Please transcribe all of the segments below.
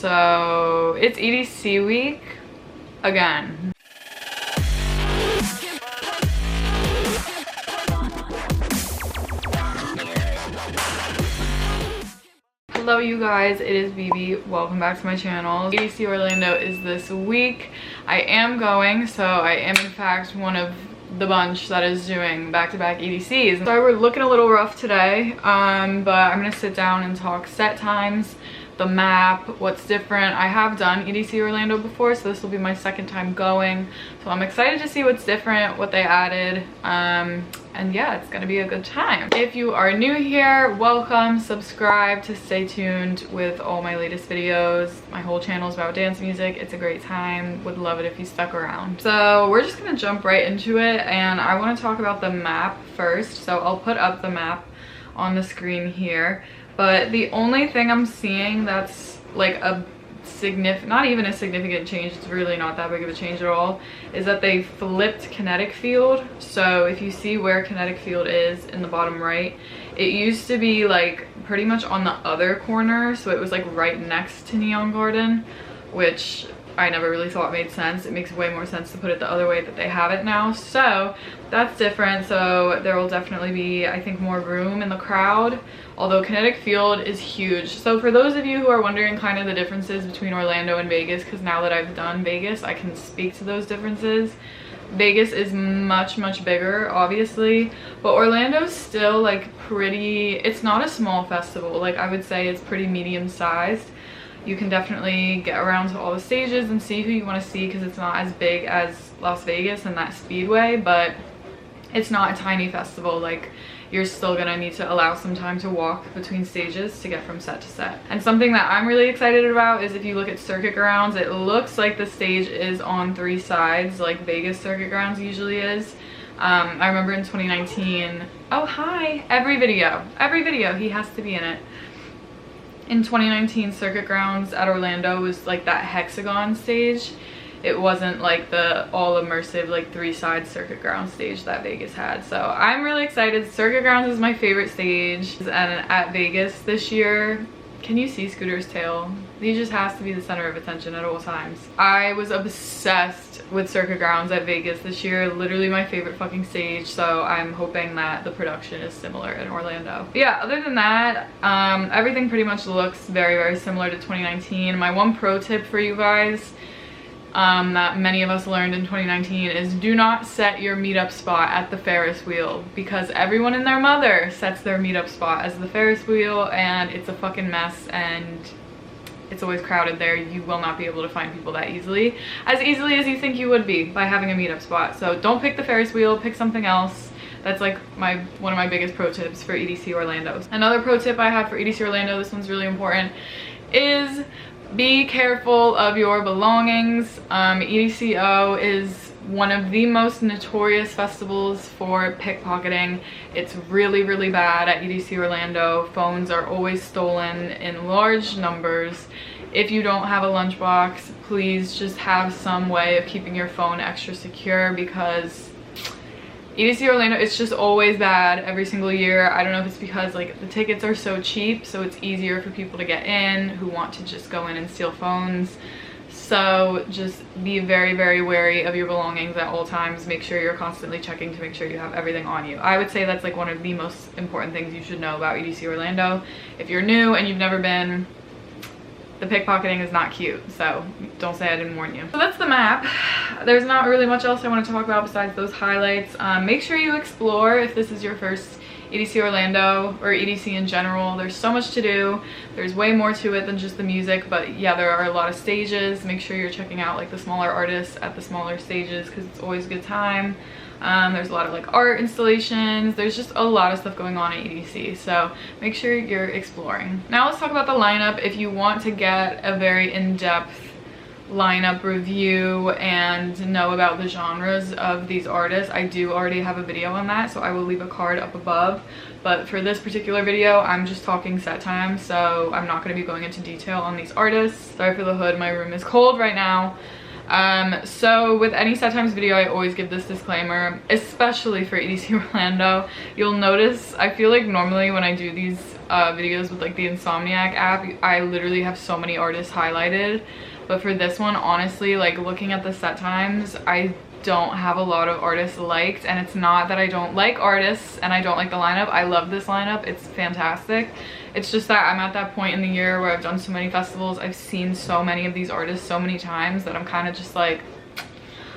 So it's EDC week again. Hello you guys, it is Bebe. Welcome back to my channel. EDC Orlando is this week. I am going, so I am in fact one of the bunch that is doing back-to-back EDCs. So we're looking a little rough today, but I'm gonna sit down and talk set times, the map, what's different. I have done EDC Orlando before, so this will be my second time going. So I'm excited to see what's different, what they added, and yeah, it's gonna be a good time. If you are new here, welcome, subscribe to stay tuned with all my latest videos. My whole channel is about dance music. It's a great time. Would love it if you stuck around. So we're just gonna jump right into it, and I want to talk about the map first. So I'll put up the map on the screen here, but the only thing I'm seeing that's like a not even a significant change, it's really not that big of a change at all, is that they flipped kinetic field. So if you see where kinetic field is in the bottom right, it used to be like pretty much on the other corner, so it was like right next to Neon Garden, which I never really thought made sense. It makes way more sense to put it the other way that they have it now. So that's different. So there will definitely be, I think, more room in the crowd, although kinetic field is huge. So for those of you who are wondering kind of the differences between Orlando and Vegas, because now that I've done Vegas, I can speak to those differences. Vegas is much bigger, obviously, but Orlando's still like pretty, it's not a small festival. Like I would say it's pretty medium sized. You can definitely get around to all the stages and see who you want to see, because it's not as big as Las Vegas and that Speedway, but it's not a tiny festival. Like, you're still gonna need to allow some time to walk between stages to get from set to set. And something that I'm really excited about is if you look at circuit grounds, it looks like the stage is on 3 sides like Vegas circuit grounds usually is. I remember in 2019, oh hi, every video he has to be in it. In 2019, circuit grounds at Orlando was like that hexagon stage. It wasn't like the all immersive like 3-side circuit ground stage that Vegas had. So I'm really excited. Circuit grounds is my favorite stage. And at Vegas this year, can you see Scooter's tail? He just has to be the center of attention at all times. I was obsessed with circuit grounds at Vegas this year. Literally my favorite fucking stage. So I'm hoping that the production is similar in Orlando. But yeah, other than that, everything pretty much looks very similar to 2019. My one pro tip for you guys that many of us learned in 2019 is do not set your meetup spot at the Ferris wheel, because everyone and their mother sets their meetup spot as the Ferris wheel, and it's a fucking mess, and it's always crowded there. You will not be able to find people that easily as you think you would be by having a meetup spot. So don't pick the Ferris wheel, pick something else. That's like one of my biggest pro tips for EDC Orlando. Another pro tip I have for EDC Orlando, this one's really important, is be careful of your belongings. EDCO is one of the most notorious festivals for pickpocketing. It's really bad at EDC Orlando. Phones are always stolen in large numbers. If you don't have a lunchbox, please just have some way of keeping your phone extra secure, because EDC Orlando, it's just always bad every single year. I don't know if it's because like the tickets are so cheap, so it's easier for people to get in who want to just go in and steal phones. So just be very wary of your belongings at all times. Make sure you're constantly checking to make sure you have everything on you. I would say that's like one of the most important things you should know about EDC Orlando. If you're new and you've never been, the pickpocketing is not cute, so don't say I didn't warn you. So that's the map. There's not really much else I want to talk about besides those highlights. Make sure you explore if this is your first EDC Orlando or EDC in general. There's so much to do. There's way more to it than just the music, but yeah, there are a lot of stages. Make sure you're checking out like the smaller artists at the smaller stages, because it's always a good time. There's a lot of like art installations. There's just a lot of stuff going on at EDC, so make sure you're exploring. Now let's talk about the lineup. If you want to get a very in-depth lineup review and know about the genres of these artists, I do already have a video on that, so I will leave a card up above. But for this particular video, I'm just talking set time, so I'm not going to be going into detail on these artists. Sorry for the hood, my room is cold right now. So with any set times video, I always give this disclaimer, especially for EDC Orlando. You'll notice, I feel like normally when I do these videos with like the Insomniac app, I literally have so many artists highlighted. But for this one, honestly, like looking at the set times, I don't have a lot of artists liked. And it's not that I don't like artists and I don't like the lineup. I love this lineup. It's fantastic. It's just that I'm at that point in the year where I've done so many festivals. I've seen so many of these artists so many times that I'm kind of just like,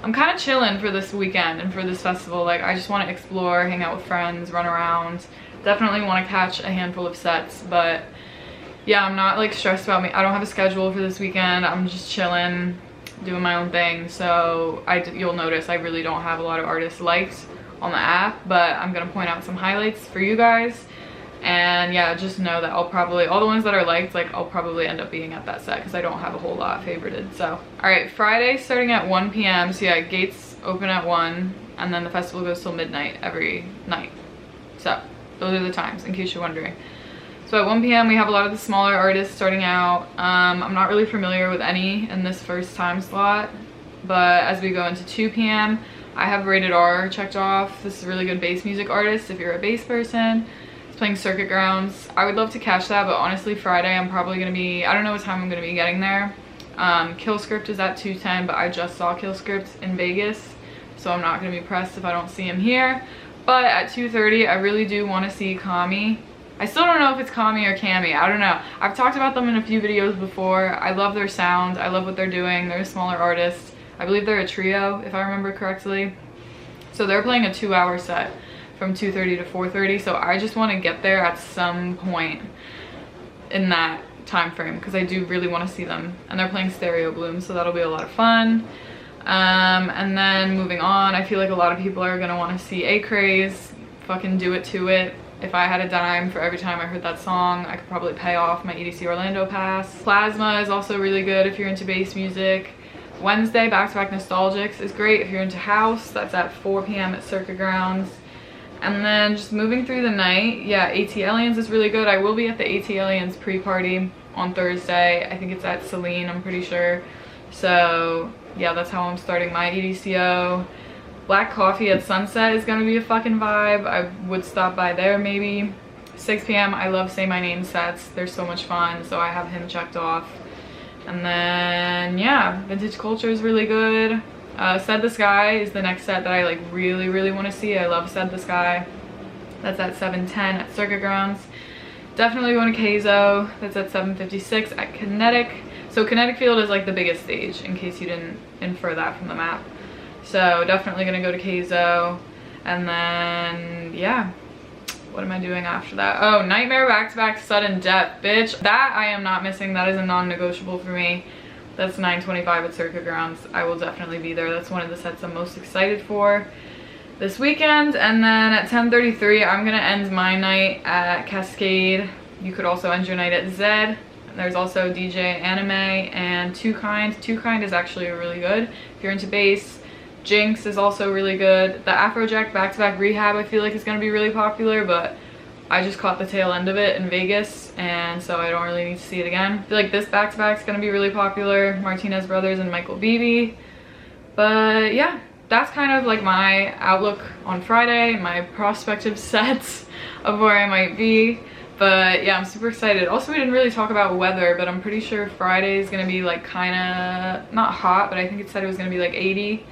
I'm kind of chilling for this weekend and for this festival. Like, I just want to explore, hang out with friends, run around. Definitely want to catch a handful of sets, but yeah, I'm not like stressed about me. I don't have a schedule for this weekend. I'm just chilling, doing my own thing. So you'll notice I really don't have a lot of artists liked on the app, but I'm gonna point out some highlights for you guys. And yeah, just know that I'll probably, all the ones that are liked, like I'll probably end up being at that set because I don't have a whole lot favorited. So all right, Friday starting at 1 p.m. so yeah, gates open at 1 and then the festival goes till midnight every night. So those are the times in case you're wondering. So at 1 p.m. we have a lot of the smaller artists starting out. I'm not really familiar with any in this first time slot, but as we go into 2 p.m. I have Rated R checked off. This is a really good bass music artist if you're a bass person. Playing Circuit Grounds. I would love to catch that, but honestly Friday I'm probably gonna be, I don't know what time I'm gonna be getting there. Kill Script is at 2:10, but I just saw Kill Script in Vegas, so I'm not gonna be pressed if I don't see him here. But at 2:30 I really do want to see Kami. I still don't know if it's Kami or Cami, I don't know. I've talked about them in a few videos before. I love their sound, I love what they're doing. They're a smaller artist. I believe they're a trio if I remember correctly. So they're playing a 2-hour set from 2:30 to 4:30, so I just want to get there at some point in that time frame because I do really want to see them. And they're playing Stereo Bloom, so that'll be a lot of fun. And then moving on, I feel like a lot of people are gonna want to see A-Craze. Fucking Do It To It. If I had a dime for every time I heard that song, I could probably pay off my EDC Orlando pass. Plasma is also really good if you're into bass music. Wednesday, Back-to-Back Nostalgics is great if you're into house. That's at 4 p.m. at Circuit Grounds. And then just moving through the night, yeah, AT Aliens is really good. I will be at the AT Aliens pre-party on Thursday. I think it's at Celine, I'm pretty sure. So yeah, that's how I'm starting my EDCO. Black Coffee at Sunset is gonna be a fucking vibe. I would stop by there maybe. 6 p.m. I love Say My Name sets. They're so much fun, so I have him checked off. And then yeah, Vintage Culture is really good. Said the Sky is the next set that I like really want to see. I love Said the Sky. That's at 7:10 at Circuit Grounds. Definitely going to Keizo. That's at 7:56 at Kinetic. So Kinetic Field is like the biggest stage in case you didn't infer that from the map. So definitely going to go to Keizo. And then yeah, what am I doing after that? Oh, Nightmare Back-to-Back Sudden Death, bitch. That I am not missing. That is a non-negotiable for me. That's 9:25 at Circuit Grounds. I will definitely be there. That's one of the sets I'm most excited for this weekend. And then at 10:33, I'm gonna end my night at Cascade. You could also end your night at Zed. There's also DJ Anime and Two Kind. Two Kind is actually really good if you're into bass. Jinx is also really good. The Afrojack Back-to-Back Rehab I feel like is gonna be really popular, but I just caught the tail end of it in Vegas, and so I don't really need to see it again. I feel like this back-to-back is gonna be really popular. Martinez Brothers and Michael Bebe. But yeah, that's kind of like my outlook on Friday, my prospective sets of where I might be. But yeah, I'm super excited. Also, we didn't really talk about weather, but I'm pretty sure Friday is gonna be like kinda, not hot, but I think it said it was gonna be like 80.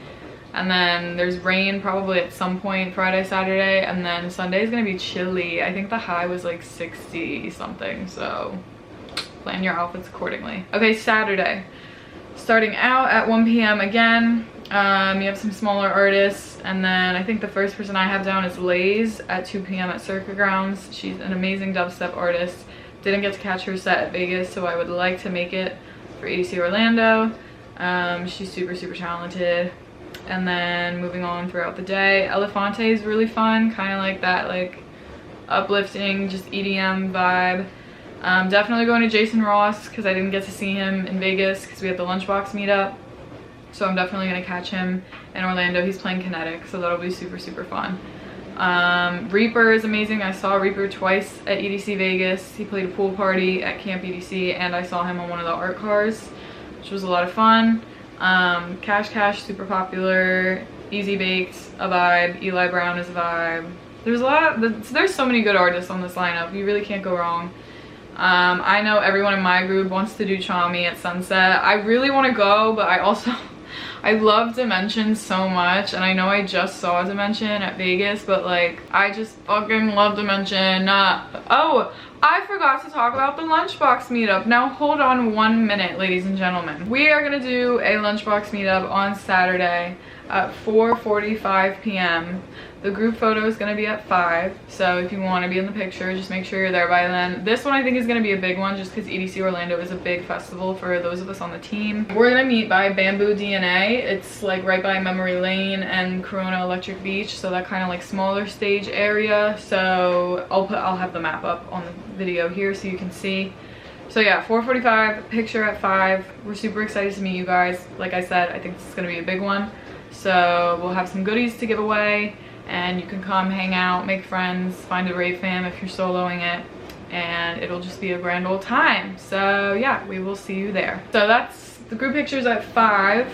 And then there's rain probably at some point Friday, Saturday, and then Sunday is gonna be chilly. I think the high was like 60 something, so plan your outfits accordingly. Okay, Saturday. Starting out at 1 p.m. again. You have some smaller artists, and then I think the first person I have down is Lays at 2 p.m. at Circuit Grounds. She's an amazing dubstep artist. Didn't get to catch her set at Vegas, so I would like to make it for EDC Orlando. She's super talented. And then moving on throughout the day, Elefante is really fun, kind of like that like uplifting just EDM vibe. Definitely going to Jason Ross because I didn't get to see him in Vegas because we had the Lunchbox meetup, so I'm definitely gonna catch him in Orlando. He's playing Kinetic, so that'll be super fun. Reaper is amazing. I saw Reaper twice at EDC Vegas. He played a pool party at Camp EDC, and I saw him on one of the art cars, which was a lot of fun. Cash super popular. Easy Baked, a vibe. Eli Brown is a vibe. there's so many good artists on this lineup. You really can't go wrong. I know everyone in my group wants to do Chami at Sunset. I really want to go, but I love Dimension so much, and I know I just saw Dimension at Vegas, but like, I just fucking love Dimension. Oh, I forgot to talk about the lunchbox meetup. Now hold on 1 minute, ladies and gentlemen. We are gonna do a lunchbox meetup on Saturday at 4:45 p.m. The group photo is gonna be at 5, so if you want to be in the picture, just make sure you're there by then. This one I think is gonna be a big one just because EDC Orlando is a big festival for those of us on the team. We're gonna meet by Bamboo DNA. It's like right by Memory Lane and Corona Electric Beach, so that kind of like smaller stage area. So I'll have the map up on the video here so you can see. So yeah, 4:45, picture at 5. We're super excited to meet you guys. Like I said, I think this is gonna be a big one. So we'll have some goodies to give away, and you can come hang out, make friends, find a rave fam if you're soloing it, and it'll just be a grand old time. So yeah, we will see you there. So that's the group pictures at 5.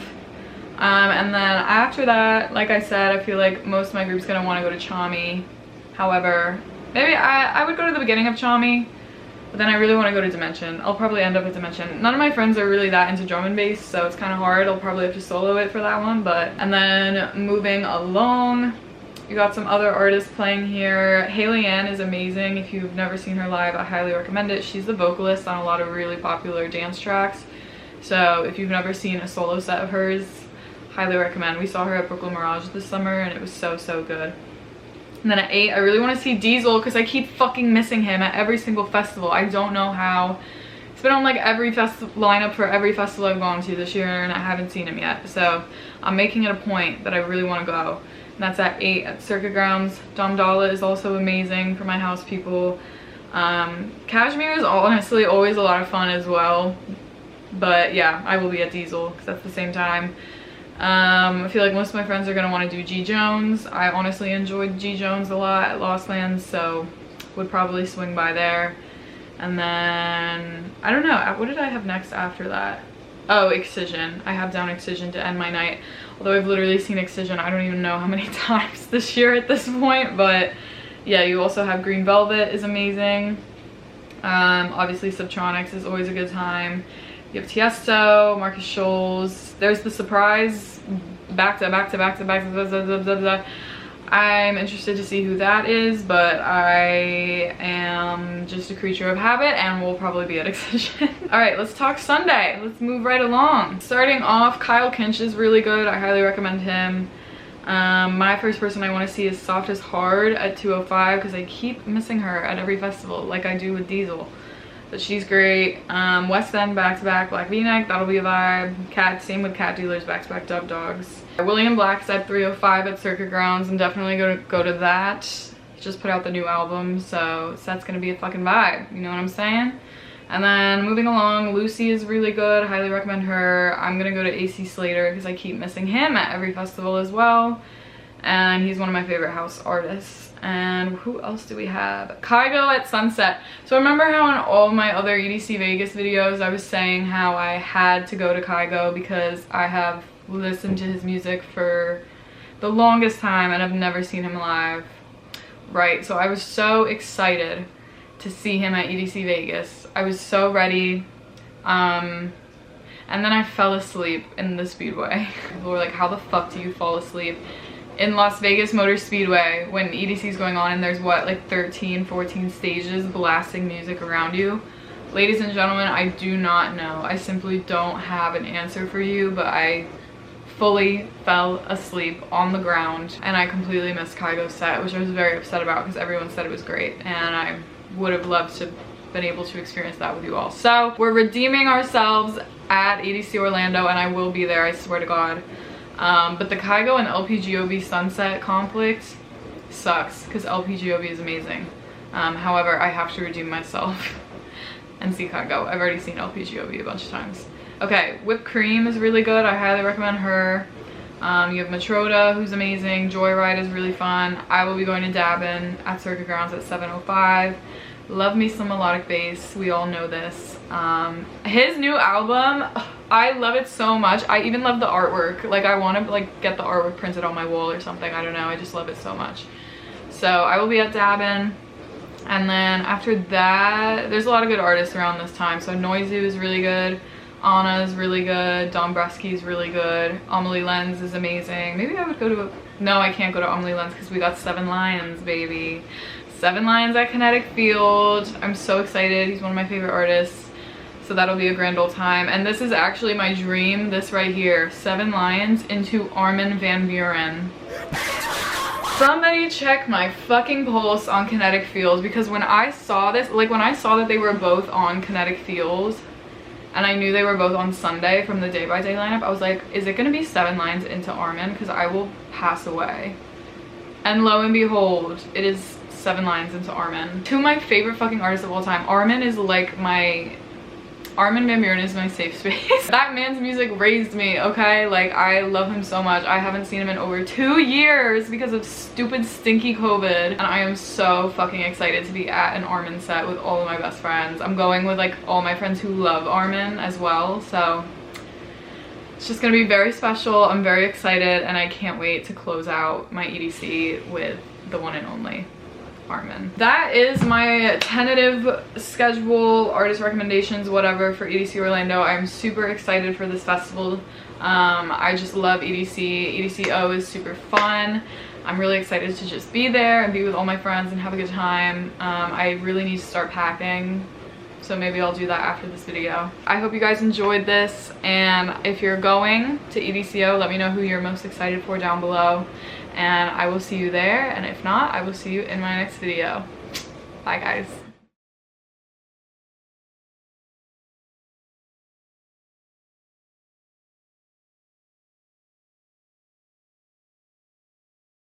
And then after that, like I said, I feel like most of my group's gonna want to go to Chami. However, maybe I would go to the beginning of Chami, but then I really want to go to Dimension. I'll probably end up at Dimension. None of my friends are really that into drum and bass, so it's kind of hard. I'll probably have to solo it for that one. But and then moving along, you got some other artists playing here. Haley Ann is amazing. If you've never seen her live, I highly recommend it. She's the vocalist on a lot of really popular dance tracks. So if you've never seen a solo set of hers, highly recommend. We saw her at Brooklyn Mirage this summer and it was so good. And then at 8, I really want to see Diesel because I keep fucking missing him at every single festival. I don't know how. It's been on like every lineup for every festival I've gone to this year, and I haven't seen him yet. So I'm making it a point that I really want to go. And that's at 8 at Circuit Grounds. Domdala is also amazing for my house people. Kashmir is honestly always a lot of fun as well. But yeah, I will be at Diesel because that's the same time. I feel like most of my friends are going to want to do G Jones. I honestly enjoyed G Jones a lot at Lost Lands, so would probably swing by there. And then I don't know, what did I have next after that? Oh, Excision. I have down Excision to end my night, although I've literally seen Excision I don't even know how many times this year at this point. But yeah, you also have Green Velvet is amazing. Obviously Subtronics is always a good time. You have Tiesto, Marcus Scholes. There's the surprise back to back. I'm interested to see who that is, but I am just a creature of habit and will probably be at Excision. All right, let's talk Sunday. Let's move right along. Starting off, Kyle Kinch is really good. I highly recommend him. My first person I want to see is Soft as Hard at 205 because I keep missing her at every festival like I do with Diesel. But she's great. West End back-to-back Black V-neck, that'll be a vibe. Same with Cat Dealers back-to-back Dub Dogs. William Black's at 305 at Circuit Grounds. I'm definitely gonna go to that. He just put out the new album, so that's gonna be a fucking vibe. You know what I'm saying? And then moving along, Lucy is really good. Highly recommend her. I'm gonna go to AC Slater because I keep missing him at every festival as well. And he's one of my favorite house artists. And who else do we have? Kygo at Sunset. So remember how in all my other EDC Vegas videos I was saying how I had to go to Kygo because I have listened to his music for the longest time and I've never seen him live. Right, so I was so excited to see him at EDC Vegas. I was so ready. And then I fell asleep in the Speedway. People were like, how the fuck do you fall asleep in Las Vegas Motor Speedway when EDC is going on and there's what, like 13, 14 stages blasting music around you? Ladies and gentlemen, I do not know. I simply don't have an answer for you, but I fully fell asleep on the ground and I completely missed Kygo's set, which I was very upset about because everyone said it was great and I would have loved to been able to experience that with you all. So we're redeeming ourselves at EDC Orlando and I will be there, I swear to God. But the Kygo and LPGOB Sunset conflict sucks because LPGOB is amazing. However, I have to redeem myself and see Kygo. I've already seen LPGOB a bunch of times. Okay, Whipped Cream is really good. I highly recommend her. You have Matroda, who's amazing. Joyride is really fun. I will be going to Dabin at Circuit Grounds at 7:05. Love me some melodic bass. We all know this. His new album, I love it so much. I even love the artwork. Like I want to like get the artwork printed on my wall or something. I don't know. I just love it so much. So I will be at Dabin. And then after that, there's a lot of good artists around this time. So Noizu is really good. Anna's really good. Dombresky's really good. Amelie Lenz is amazing. Maybe I would go to... No, I can't go to Amelie Lenz because we got 7 Lions, baby. 7 Lions at Kinetic Field. I'm so excited. He's one of my favorite artists. So that'll be a grand old time. And this is actually my dream, this right here. 7 Lions into Armin van Buuren. Somebody check my fucking pulse on Kinetic Fields, because when I saw this, like when I saw that they were both on Kinetic Fields, and I knew they were both on Sunday from the Day by Day lineup, I was like, is it gonna be 7 Lions into Armin? Because I will pass away. And lo and behold, it is 7 Lions into Armin. 2 of my favorite fucking artists of all time. Armin van Buuren is my safe space. That man's music raised me, okay? Like, I love him so much. I haven't seen him in over 2 years because of stupid stinky COVID. And I am so fucking excited to be at an Armin set with all of my best friends. I'm going with like all my friends who love Armin as well. So it's just gonna be very special. I'm very excited and I can't wait to close out my EDC with the one and only Armin. That is my tentative schedule, artist recommendations, whatever, for EDC Orlando. I'm super excited for this festival. I just love EDC. EDCO is super fun. I'm really excited to just be there and be with all my friends and have a good time. I really need to start packing, so maybe I'll do that after this video. I hope you guys enjoyed this, and if you're going to EDCO, let me know who you're most excited for down below, and I will see you there, and if not, I will see you in my next video. Bye guys.